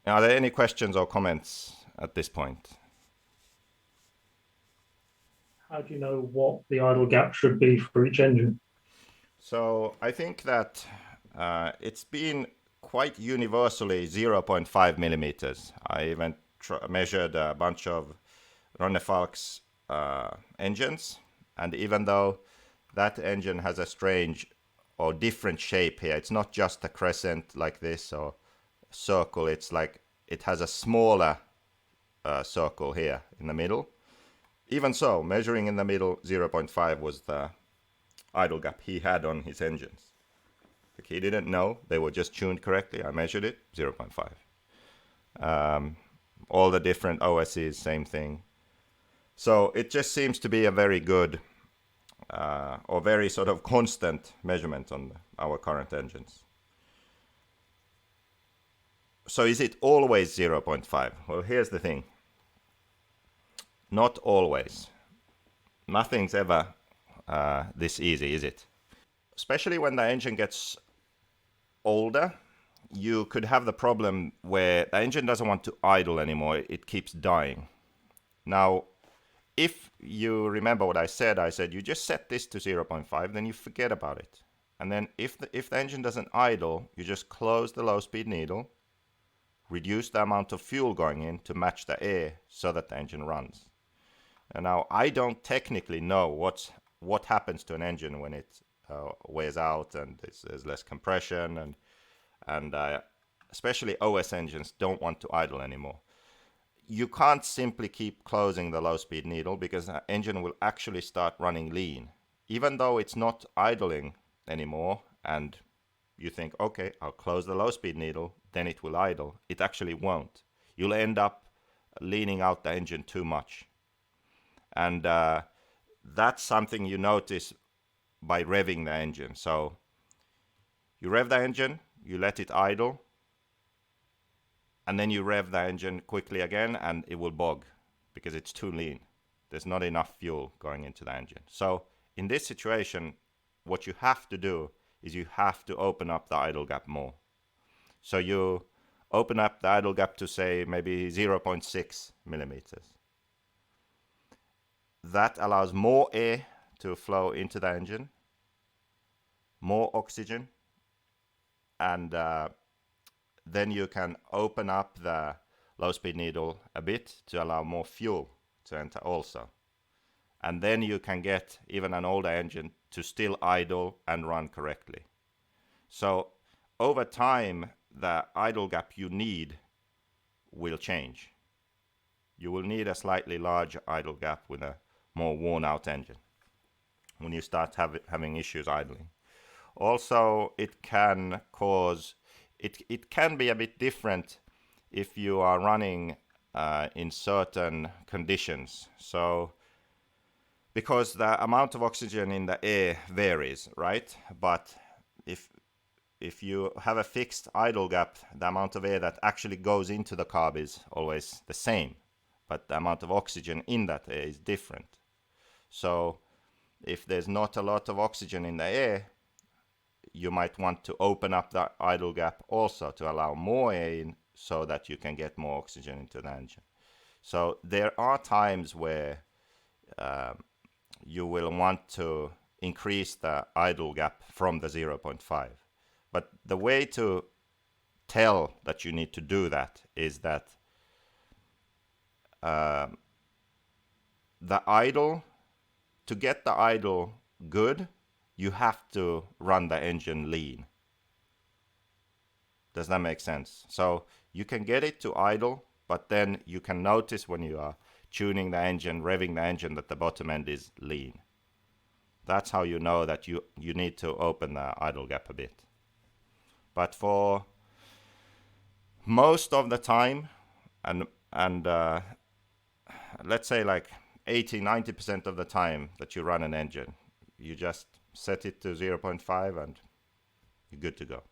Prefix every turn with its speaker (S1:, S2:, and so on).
S1: Are there any questions or comments at this point?
S2: How do you know what the idle gap should be for each engine?
S1: So I think that it's been quite universally 0.5 millimeters. I even measured a bunch of Ronnefalk's engines, and even though that engine has a strange or different shape here, it's not just a crescent like this or circle, it's like it has a smaller circle here in the middle. Even so, measuring in the middle, 0.5 was the idle gap he had on his engines. Like he didn't know, they were just tuned correctly. I measured it, 0.5. All the different OSes, same thing. So it just seems to be a very good or very sort of constant measurement on our current engines. So is it always 0.5? Well, here's the thing. Not always. Nothing's ever this easy, is it? Especially when the engine gets older, you could have the problem where the engine doesn't want to idle anymore. It keeps dying. Now, if you remember what I said you just set this to 0.5, then you forget about it. And then if the engine doesn't idle, you just close the low speed needle, reduce the amount of fuel going in to match the air so that the engine runs. And now I don't technically know what happens to an engine when it wears out and there's less compression and especially OS engines don't want to idle anymore. You can't simply keep closing the low speed needle because the engine will actually start running lean. Even though it's not idling anymore and you think, okay, I'll close the low speed needle, then it will idle. It actually won't. You'll end up leaning out the engine too much. And that's something you notice by revving the engine. So you rev the engine, you let it idle, and then you rev the engine quickly again and it will bog because it's too lean. There's not enough fuel going into the engine. So in this situation, what you have to do is you have to open up the idle gap more. So you open up the idle gap to say maybe 0.6 millimeters. That allows more air to flow into the engine, more oxygen, and then you can open up the low speed needle a bit to allow more fuel to enter also. And then you can get even an older engine to still idle and run correctly. So over time, the idle gap you need will change. You will need a slightly larger idle gap with a more worn out engine when you start having issues idling. Also, it can cause, it can be a bit different if you are running in certain conditions. So, because the amount of oxygen in the air varies, right? But if you have a fixed idle gap, the amount of air that actually goes into the carb is always the same, but the amount of oxygen in that air is different. So if there's not a lot of oxygen in the air, you might want to open up the idle gap also to allow more air in so that you can get more oxygen into the engine. So there are times where you will want to increase the idle gap from the 0.5. But the way to tell that you need to do that is that the idle, to get the idle good, you have to run the engine lean. Does that make sense? So you can get it to idle, but then you can notice when you are tuning the engine, revving the engine, that the bottom end is lean. That's how you know that you need to open the idle gap a bit. But for most of the time, and let's say like 80-90% of the time that you run an engine, you just set it to 0.5 and you're good to go.